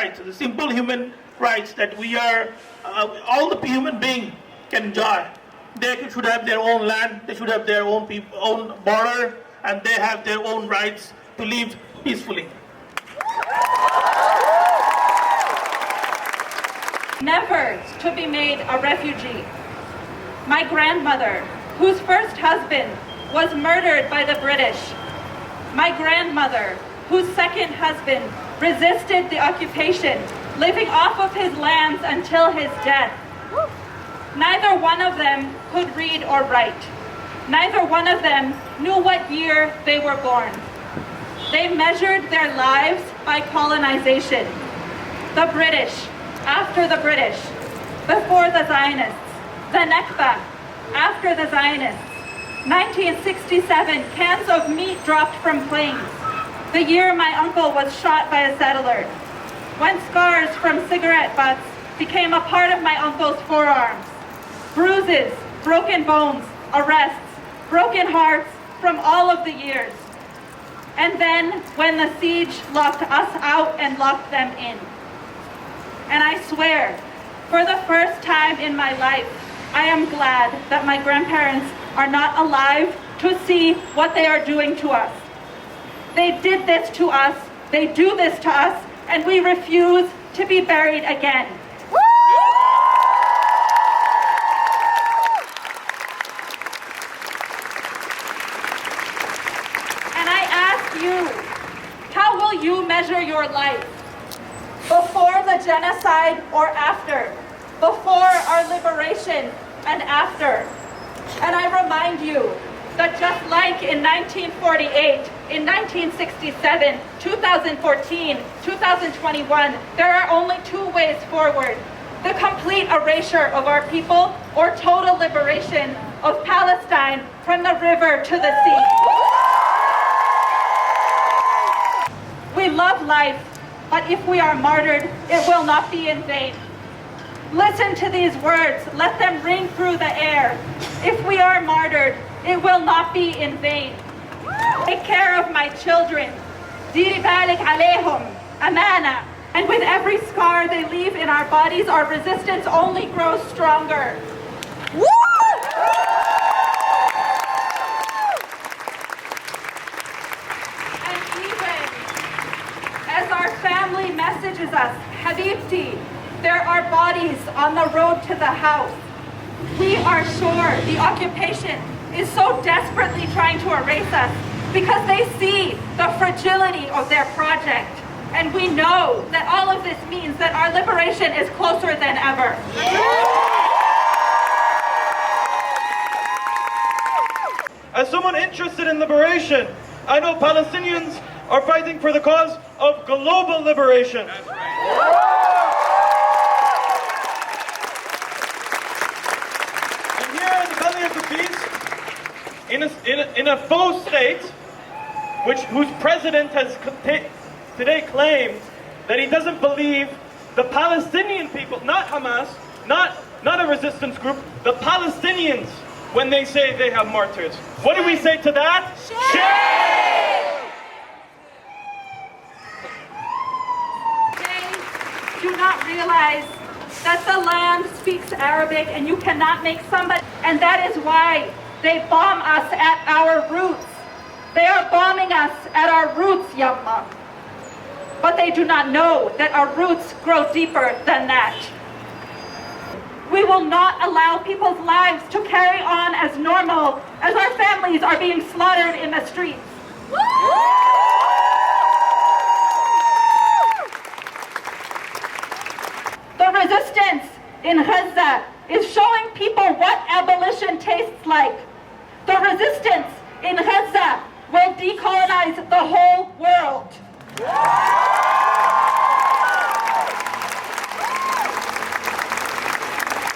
rights, the simple human rights that we are, all the human beings can enjoy. They should have their own land, they should have their own own border, and they have their own rights to live peacefully. Never to be made a refugee. My grandmother, whose first husband was murdered by the British. My grandmother, whose second husband resisted the occupation, living off of his lands until his death. Neither one of them could read or write. Neither one of them knew what year they were born. They measured their lives by colonization. The British, after the British, before the Zionists, the Nakba, after the Zionists, 1967, cans of meat dropped from planes, the year my uncle was shot by a settler, when scars from cigarette butts became a part of my uncle's forearms, bruises, broken bones, arrests, broken hearts from all of the years. And then when the siege locked us out and locked them in. And I swear, for the first time in my life, I am glad that my grandparents are not alive to see what they are doing to us. They did this to us, they do this to us, and we refuse to be buried again. And I ask you, how will you measure your life? Before the genocide or after? Before our liberation and after? And I remind you that just like in 1948, in 1967, 2014, 2021, there are only two ways forward: the complete erasure of our people or total liberation of Palestine from the river to the sea. We love life, but if we are martyred, it will not be in vain. Listen to these words, let them ring through the air. If we are martyred, it will not be in vain. Take care of my children. Diri balik alayhum, amana. And with every scar they leave in our bodies, our resistance only grows stronger. And even as our family messages us, Habibti, there are bodies on the road to the house. We are sure the occupation is so desperately trying to erase us because they see the fragility of their project. And we know that all of this means that our liberation is closer than ever. As someone interested in liberation, I know Palestinians are fighting for the cause of global liberation. That's right. In a faux state, whose president has today claimed that he doesn't believe the Palestinian people, not Hamas, not a resistance group, the Palestinians, when they say they have martyrs. What do we say to that? Shame! They do not realize that the land speaks Arabic and you cannot make somebody, and that is why they bomb us at our roots. They are bombing us at our roots, Yamma. But they do not know that our roots grow deeper than that. We will not allow people's lives to carry on as normal as our families are being slaughtered in the streets. The resistance in Gaza is showing people what abolition tastes like. The resistance in Gaza will decolonize the whole world.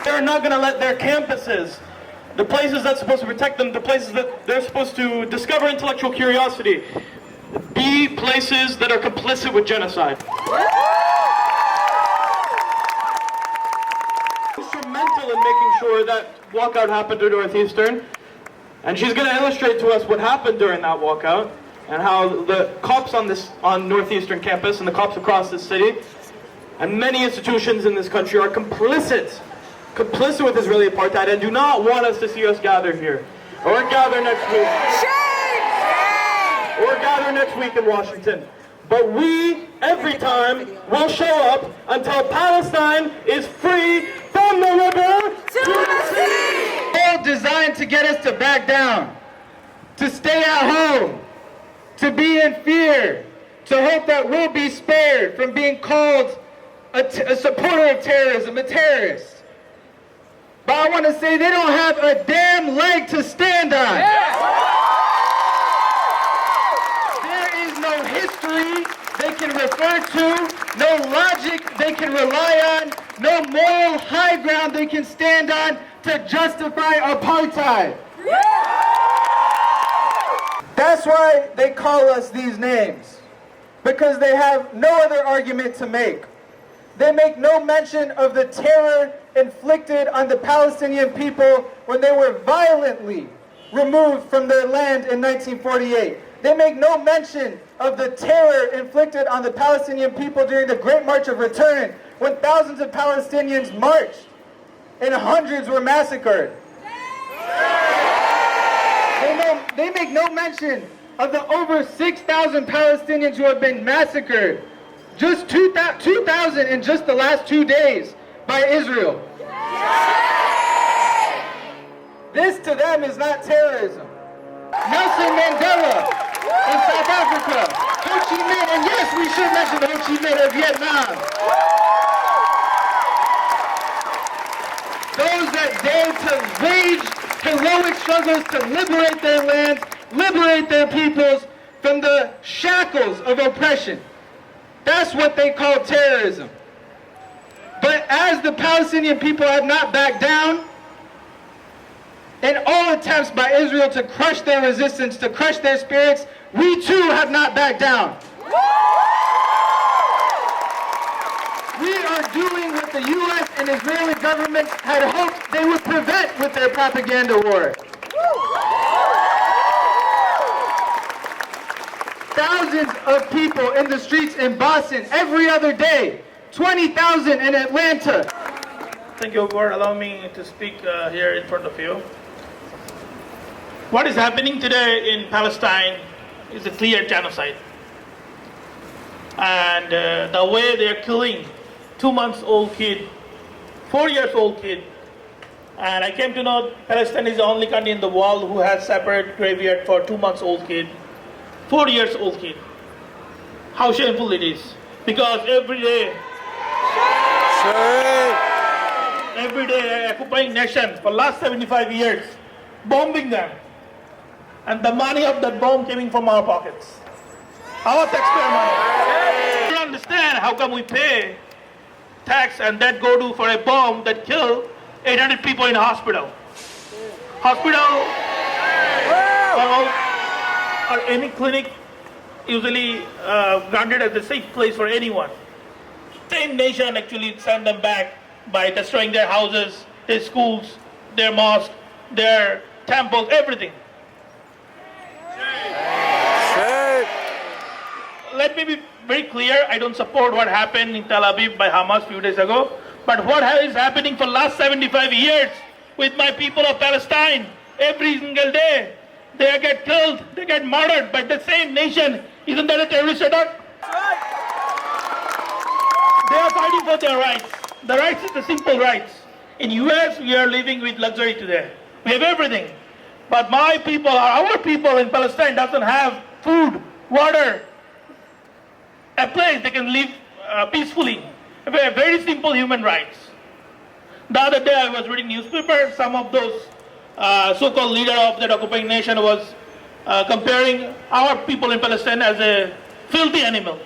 They're not going to let their campuses, the places that's supposed to protect them, the places that they're supposed to discover intellectual curiosity, be places that are complicit with genocide. Instrumental in making sure that walkout happened to Northeastern, and she's going to illustrate to us what happened during that walkout and how the cops on Northeastern campus and the cops across the city and many institutions in this country are complicit with Israeli apartheid and do not want us to see us gather here. Or gather next week. Or gather next week in Washington. But we, every time, will show up until Palestine is free from the river to the sea! All designed to get us to back down, to stay at home, to be in fear, to hope that we'll be spared from being called a supporter of terrorism, a terrorist. But I want to say they don't have a damn leg to stand on. There is no history they can refer to, no logic they can rely on, no moral high ground they can stand on to justify apartheid. That's why they call us these names, because they have no other argument to make. They make no mention of the terror inflicted on the Palestinian people when they were violently removed from their land in 1948. They make no mention of the terror inflicted on the Palestinian people during the Great March of Return, when thousands of Palestinians marched and hundreds were massacred. They make no mention of the over 6,000 Palestinians who have been massacred, just 2,000 in just the last 2 days by Israel. This to them is not terrorism. Nelson Mandela in South Africa, Ho Chi Minh, and yes, we should mention Ho Chi Minh of Vietnam. Those that dare to wage heroic struggles to liberate their lands, liberate their peoples from the shackles of oppression. That's what they call terrorism. But as the Palestinian people have not backed down, in all attempts by Israel to crush their resistance, to crush their spirits, we too have not backed down. We are doing what the U.S. and Israeli governments had hoped they would prevent with their propaganda war. Thousands of people in the streets in Boston every other day. 20,000 in Atlanta. Thank you for allowing me to speak here in front of you. What is happening today in Palestine is a clear genocide. And the way they are killing 2-month-old kid, 4-year-old kid. And I came to know Palestine is the only country in the world who has separate graveyard for 2-month-old kid, 4-year-old kid. How shameful it is. Because every day, occupying nation for last 75 years, bombing them. And the money of that bomb coming from our pockets. Our taxpayer money. I don't understand how come we pay tax and that go to for a bomb that killed 800 people in a hospital. Hospital or any clinic usually granted as a safe place for anyone. Same nation actually send them back by destroying their houses, their schools, their mosques, their temples, everything. Let me be very clear, I don't support what happened in Tel Aviv by Hamas a few days ago, but what is happening for the last 75 years with my people of Palestine, every single day, they get killed, they get murdered by the same nation. Isn't that a terrorist attack? They are fighting for their rights. The rights is the simple rights. In US, we are living with luxury today. We have everything. But my people, our people in Palestine doesn't have food, water, a place they can live peacefully. Very simple human rights. The other day I was reading newspaper, some of those so-called leader of that occupying nation was comparing our people in Palestine as a filthy animal.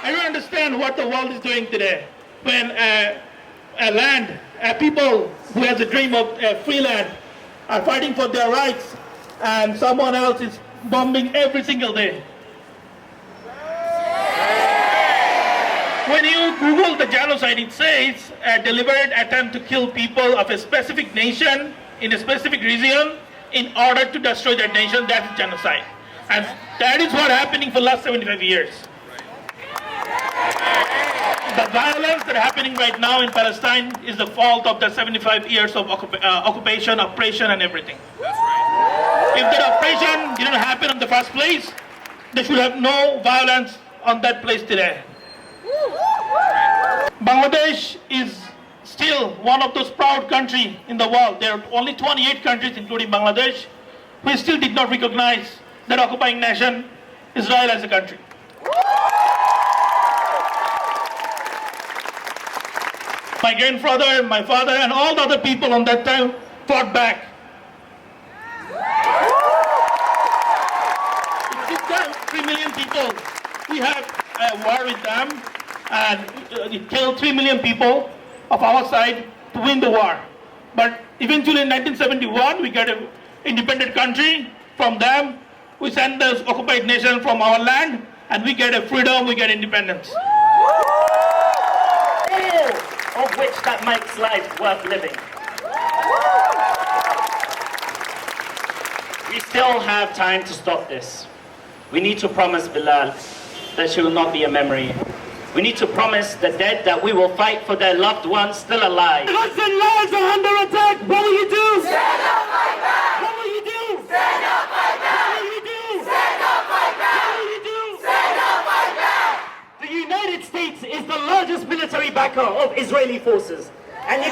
I don't understand what the world is doing today. When people who has a dream of a free land are fighting for their rights and someone else is bombing every single day. When you Google the genocide, it says a deliberate attempt to kill people of a specific nation in a specific region in order to destroy that nation. That's genocide. And that is what happening for the last 75 years. The violence that is happening right now in Palestine is the fault of the 75 years of occupation, oppression, and everything. If that oppression didn't happen in the first place, there should have no violence on that place today. Bangladesh is still one of those proud countries in the world. There are only 28 countries, including Bangladesh, who still did not recognize that occupying nation, Israel, as a country. My grandfather, my father, and all the other people on that time fought back. It took 3 million people. We had a war with them, and it killed 3 million people of our side to win the war. But eventually in 1971, we got an independent country from them. We sent the occupied nation from our land, and we get a freedom, we get independence. Of which that makes life worth living. We still have time to stop this. We need to promise Bilal that she will not be a memory. We need to promise the dead that we will fight for their loved ones still alive. Innocent lives are under attack. What will you do? Stand up, fight back! What will you do? Stand up, fight back! What will you do? Stand up, fight back! What will you do? Stand up, fight back! The United States is the largest military backer of Israeli forces. And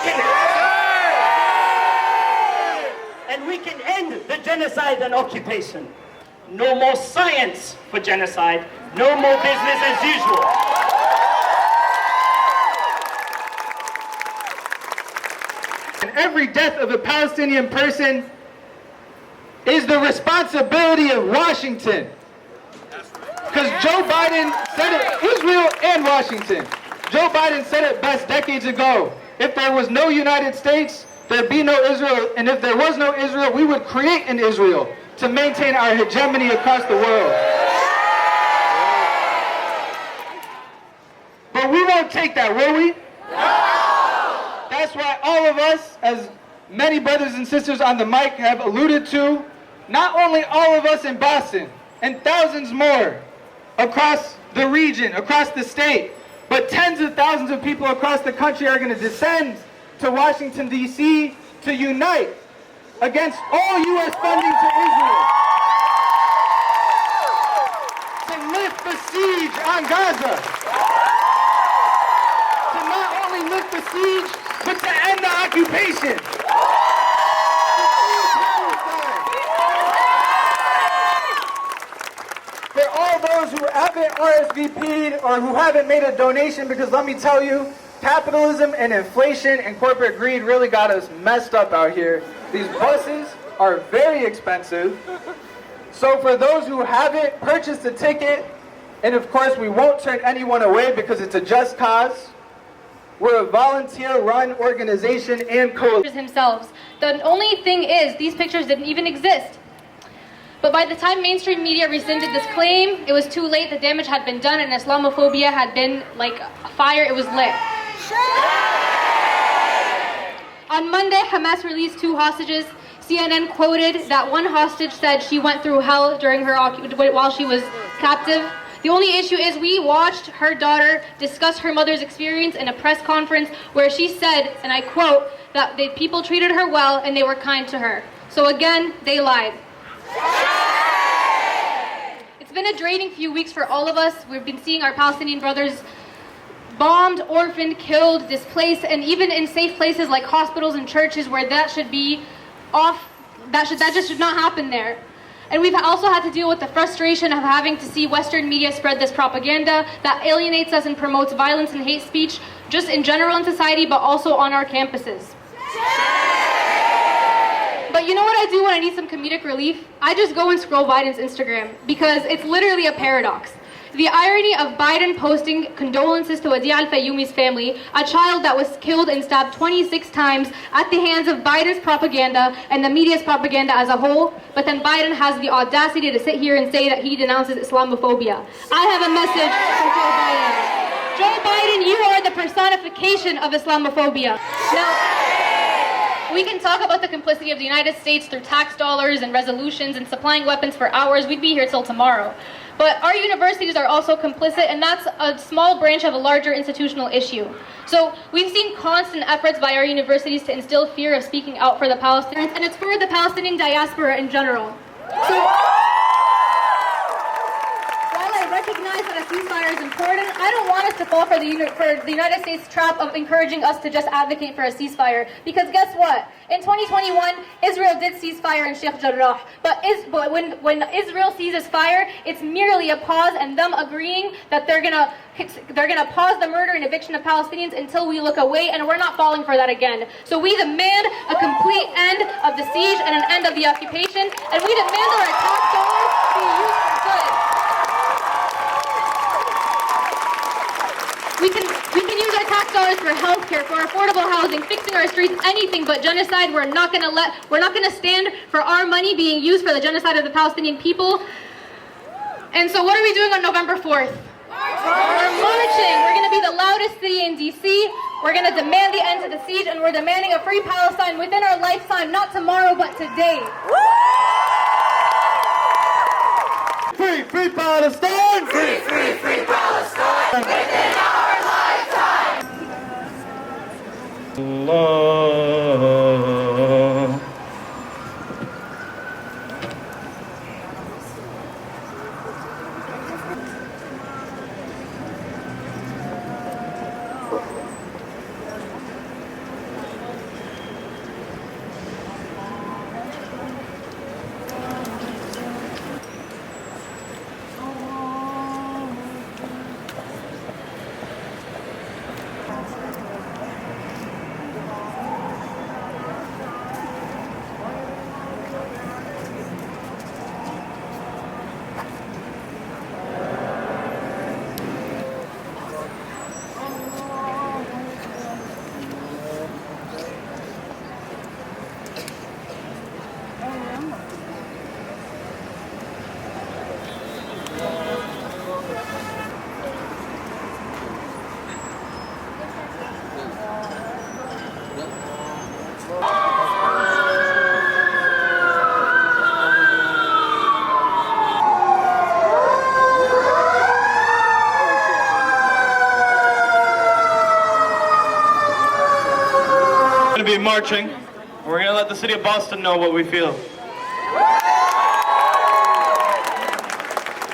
we can end the genocide and occupation. No more science for genocide. No more business as usual. And every death of a Palestinian person is the responsibility of Washington. Because Joe Biden said it, Israel and Washington. Joe Biden said it best decades ago. If there was no United States, there'd be no Israel. And if there was no Israel, we would create an Israel to maintain our hegemony across the world. But we won't take that, will we? No! That's why all of us, as many brothers and sisters on the mic have alluded to, not only all of us in Boston, and thousands more across the region, across the state, but tens of thousands of people across the country are going to descend to Washington, D.C. to unite against all U.S. funding to Israel, to lift the siege on Gaza, to not only lift the siege, but to end the occupation. For all those who haven't RSVP'd or who haven't made a donation, because let me tell you, capitalism and inflation and corporate greed really got us messed up out here. These buses are very expensive. So for those who haven't purchased a ticket, and of course we won't turn anyone away because it's a just cause, we're a volunteer-run organization and coalition. Themselves. The only thing is, these pictures didn't even exist. But by the time mainstream media rescinded this claim, it was too late. The damage had been done, and Islamophobia had been like a fire. It was lit. On Monday, Hamas released 2 hostages. CNN quoted that one hostage said she went through hell during her while she was captive. The only issue is we watched her daughter discuss her mother's experience in a press conference where she said, and I quote, that the people treated her well and they were kind to her. So again, they lied. It's been a draining few weeks for all of us. We've been seeing our Palestinian brothers bombed, orphaned, killed, displaced, and even in safe places like hospitals and churches where that should be off, that just should not happen there. And we've also had to deal with the frustration of having to see Western media spread this propaganda that alienates us and promotes violence and hate speech, just in general in society, but also on our campuses. But you know what I do when I need some comedic relief? I just go and scroll Biden's Instagram, because it's literally a paradox. The irony of Biden posting condolences to Adi al-Fayyumi's family, a child that was killed and stabbed 26 times at the hands of Biden's propaganda and the media's propaganda as a whole, but then Biden has the audacity to sit here and say that he denounces Islamophobia. I have a message for Joe Biden. Joe Biden, you are the personification of Islamophobia. Now, we can talk about the complicity of the United States through tax dollars and resolutions and supplying weapons for hours. We'd be here till tomorrow. But our universities are also complicit, and that's a small branch of a larger institutional issue. So we've seen constant efforts by our universities to instill fear of speaking out for the Palestinians, and it's for the Palestinian diaspora in general. So while I recognize that a ceasefire is important, I don't want us to fall for the United States trap of encouraging us to just advocate for a ceasefire. Because guess what? In 2021, Israel did cease fire in Sheikh Jarrah. But when Israel ceases fire, it's merely a pause and them agreeing that they're gonna pause the murder and eviction of Palestinians until we look away, and we're not falling for that again. So we demand a complete end of the siege and an end of the occupation, and we demand that our tax dollars be used for good. We can use our tax dollars for healthcare, for affordable housing, fixing our streets, anything but genocide. We're not gonna stand for our money being used for the genocide of the Palestinian people. And so what are we doing on November 4th? We're marching. We're going to be the loudest city in DC. We're going to demand the end to the siege, and we're demanding a free Palestine within our lifetime, not tomorrow, but today. Free, free Palestine! Free, free, free Palestine! Within our lifetime! Allah. We're going to be marching. We're going to let the city of Boston know what we feel.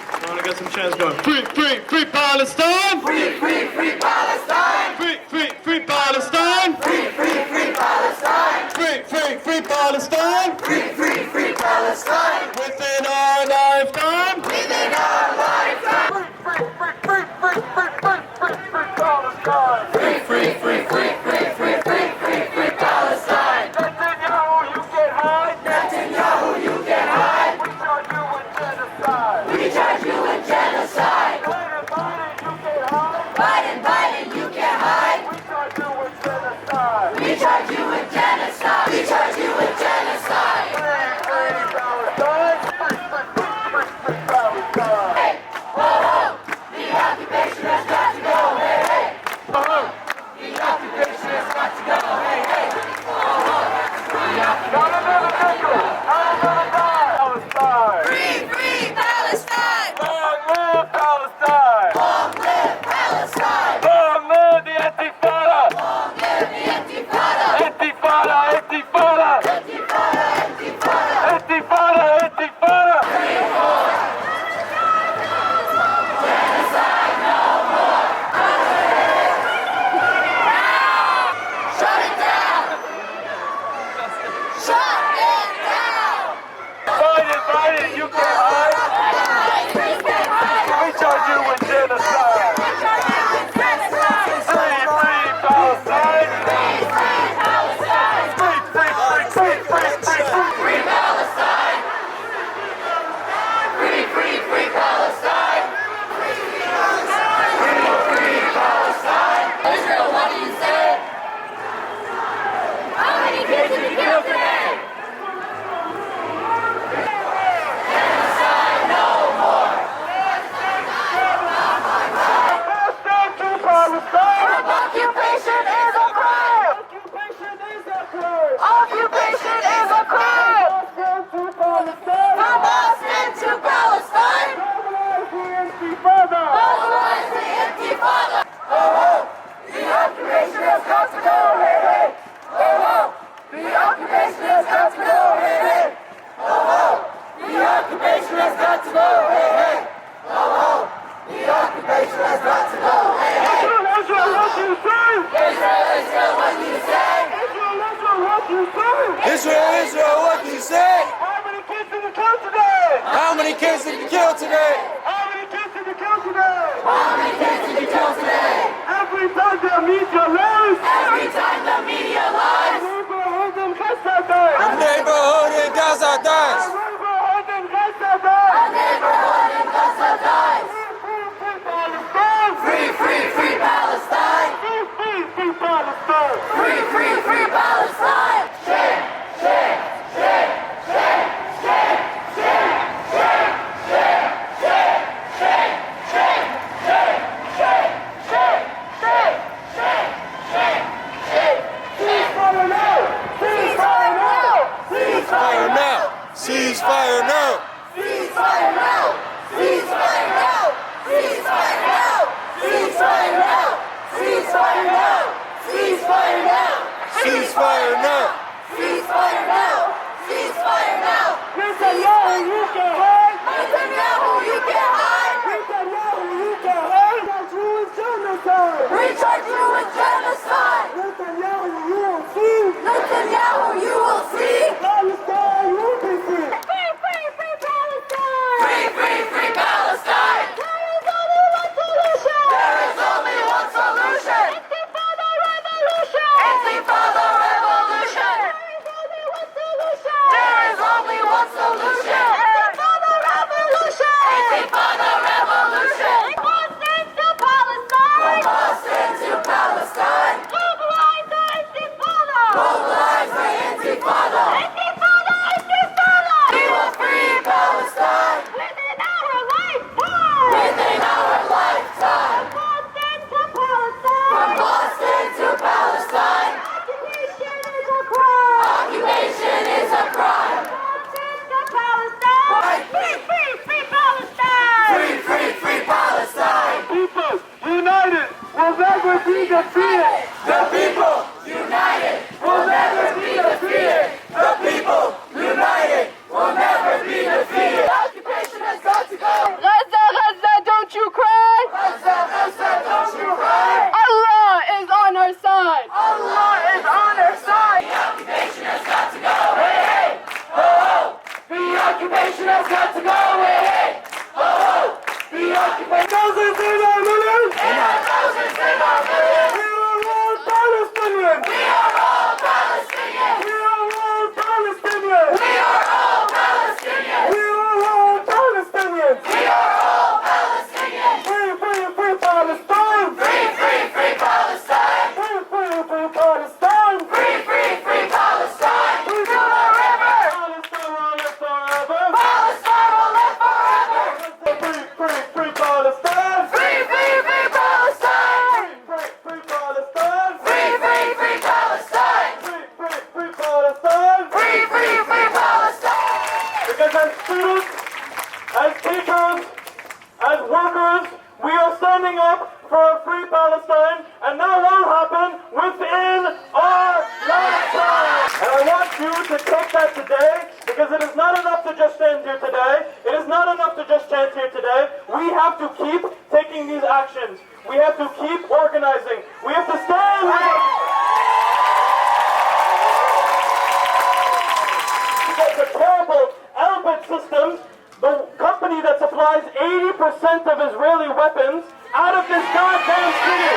I want to get some chants going. Free, free, free Palestine! Free, free, free Palestine! Free, free, free Palestine! Free, free, free Palestine! Free, free, free Palestine! Free, free, free Palestine! Within our lifetime! Within our lifetime! Free, free, free, free, free, free, free, free Palestine! Free, free, free, free, free, free, free, free, free Palestine! Netanyahu, you get high! Netanyahu, you get high! We charge you with genocide! We charge you with genocide! Biden, Biden, you get high! Biden, Biden, you get high! We charge you with genocide! We charge you with genocide! We charge you with genocide! Free, free Palestine! Free, free, free, free Palestine! Hey, ho, ho! The occupation has got to go! Hey, hey! Ho, ho! The occupation has got to go! Hey, hey! Ho, ho! Not another nickel! Not another dime! Palestine! Free, free Palestine! Long live Palestine! Long live Palestine! Long live the Intifada! Long live the Intifada! Intifada! Intifada! Intifada! Intifada! Intifada! Intifada! Free for genocide no more! Shut it down! Shut it down! Biden, Biden, you get high! We charge you with genocide! We charge you with genocide! Free, free Palestine! Free, free Palestine! Free, free, free, free, free, free, free Palestine! Free, free, free Palestine! Free, free Palestine! Free, free Palestine! Israel, what do you say? How many kids did you kill today? Genocide no more! occupation has got to go. Hey, hey. Ho, ho. The occupation has got to go. Hey, hey. Ho, ho. The occupation has got to go. Hey, hey. Israel, what you say? Israel, what do you say? Israel, what you say? Israel, what do you say? How many kids did you kill today? How many kids did you kill today? How many kids did you kill today? How many kids did you kill today? Every time the media lies. Every time the media lies. Neighborhood in Gaza dies. A neighborhood in Gaza dies. Neighborhood in Gaza dies. A neighborhood in Gaza dies. Free, free, free Palestine. Free, free, free Palestine. Free, free, free Palestine. Free, free, free Palestine. Shake, shake, shake, shake, shake, shake, shake, shake, shake, shake, shake, shake, shake, shake, shake, shake, shake, shake. Ceasefire now! Ceasefire now! Ceasefire now! Ceasefire now! Ceasefire now! Ceasefire now! Ceasefire now! Ceasefire now! Ceasefire now! Ceasefire now! Ceasefire now! Ceasefire now! Ceasefire now! Netanyahu, you can hide! Netanyahu, you can't hide! Netanyahu, you can hide! That's ruined genocide! We charge you with genocide! Netanyahu, you will see! Netanyahu, you will see! Palestine will be free! Free, free, free Palestine! Free, free, free Palestine! There is only one solution! There is only one solution! Intifada revolution! Intifada revolution! There is only one solution! Intifada revolution! Intifada revolution! Boston to Palestine! Boston to Palestine! Mobilize the Intifada! Mobilize the Intifada! Intifada! Intifada! We will free Palestine! Within our lifetime! Within our lifetime! Boston to Palestine! From Boston to Palestine! Occupation is a crime! Occupation is a crime! Boston to Palestine! Free, free, free Palestine! Free, free, free Palestine! People united will never be defeated! The people united will never be defeated! The people united will never be defeated! Occupation has got to go! Gaza, Gaza, don't you cry! Gaza, Gaza, don't you cry! Allah is on our side! Allah is on our side! The occupation has got to go! Hey, hey! Ho, ho! The occupation has got to go! Hey, hey! Ho, ho! The occupation... Thousands in our millions! In our thousands, in our millions! We are all Palestinians! We are all Palestinians! We are all Palestinians! We are all Palestinians! We are all Palestinians! We are all Palestinians! Free, free, free Palestine! Free, free, free Palestine! Free, free, free Palestine! Free, free, free Palestine! To the river! Palestine will live forever! Palestine will live forever! Free, free, free Palestine! Free, free, free Palestine! Free, free Palestine! Free, free, free Palestine! Free, free, free Palestine! Free, free, free Palestine! Because as students, as teachers, as workers, we are standing up for a free Palestine, and that will happen within our lifetime. And I want you to take that today, because it is not enough to just stand here today. It is not enough to just chant here today. We have to keep taking these actions. We have to keep organizing. We have to stand with because the terrible Elbit systems, the company that supplies 80% of Israeli weapons out of this goddamn city.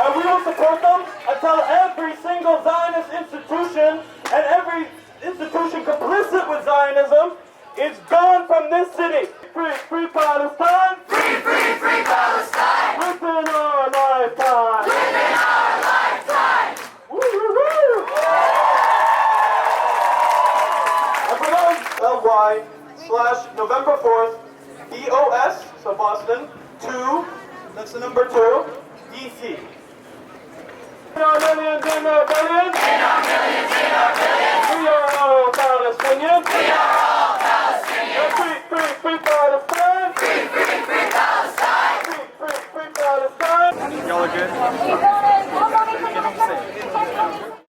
And we will support them until every single Zionist institution and every institution complicit with Zionism is gone from this city. Free, free Palestine. Free, free, free Palestine! Within our lifetime. Within our lifetime! Woo-hoo-hoo. And for those LY/November 4th, BOS, so Boston, 2, that's the number 2, DC. In our millions, in our billions. In our millions, in our billions! We are all Palestinians. We are all Palestinians! Free, free, free Palestine. Free, free, free Palestine! Free, free, free Palestine. Y'all are good?